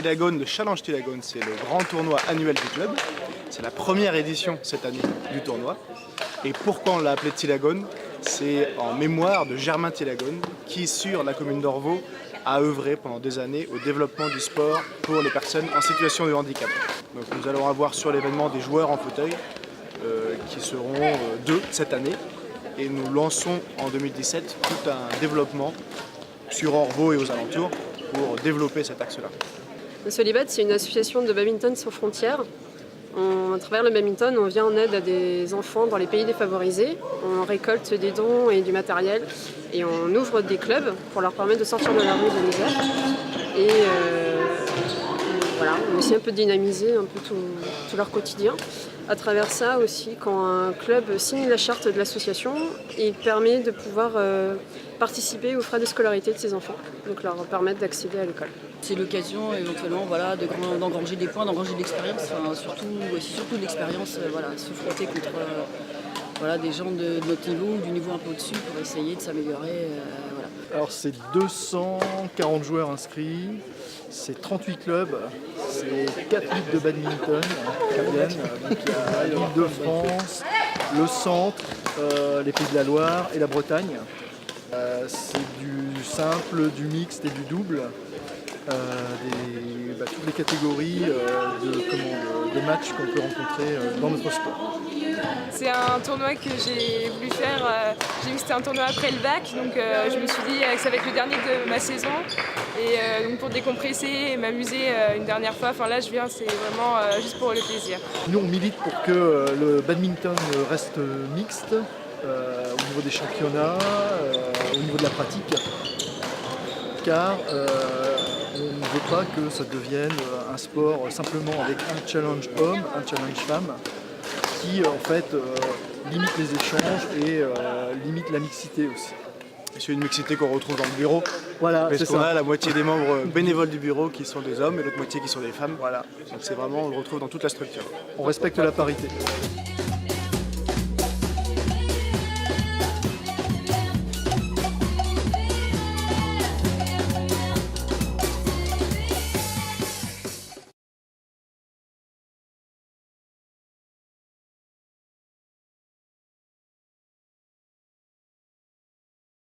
Tillagone, le Challenge Tillagone, c'est le grand tournoi annuel du club. C'est la première édition cette année du tournoi. Et pourquoi on l'a appelé Tillagone? C'est en mémoire de Germain Tillagone qui, sur la commune d'Orvaux, a œuvré pendant des années au développement du sport pour les personnes en situation de handicap. Donc nous allons avoir sur l'événement des joueurs en fauteuil qui seront deux cette année. Et nous lançons en 2017 tout un développement sur Orvaux et aux alentours pour développer cet axe-là. Solibat, c'est une association de badminton sans frontières. À travers le badminton, on vient en aide à des enfants dans les pays défavorisés. On récolte des dons et du matériel et on ouvre des clubs pour leur permettre de sortir de la rue de misère. Et voilà, on essaie un peu de dynamiser un peu tout leur quotidien. À travers ça aussi, quand un club signe la charte de l'association, il permet de pouvoir participer aux frais de scolarité de ses enfants, donc leur permettre d'accéder à l'école. C'est l'occasion éventuellement voilà, d'engranger des points, d'engranger de l'expérience, enfin, surtout de l'expérience, voilà, se frotter contre voilà, des gens de notre niveau ou du niveau un peu au-dessus pour essayer de s'améliorer. Voilà. Alors c'est 240 joueurs inscrits, c'est 38 clubs, c'est 4 ligues de badminton qui viennent. Donc il y a l'Île-de-France, le centre, les Pays de la Loire et la Bretagne. C'est du simple, du mixte et du double. Toutes les catégories de matchs qu'on peut rencontrer dans notre sport. C'est un tournoi que j'ai voulu faire, j'ai vu que c'était un tournoi après le bac, donc je me suis dit que ça va être le dernier de ma saison. Et donc pour décompresser et m'amuser une dernière fois, enfin là je viens, c'est vraiment juste pour le plaisir. Nous on milite pour que le badminton reste mixte au niveau des championnats, au niveau de la pratique, car on ne veut pas que ça devienne un sport simplement avec un challenge homme, un challenge femme, qui en fait limite les échanges et limite la mixité aussi. C'est une mixité qu'on retrouve dans le bureau. Voilà, parce qu'on a la moitié des membres bénévoles du bureau qui sont des hommes et l'autre moitié qui sont des femmes. Voilà. Donc c'est vraiment, on le retrouve dans toute la structure. On respecte la parité.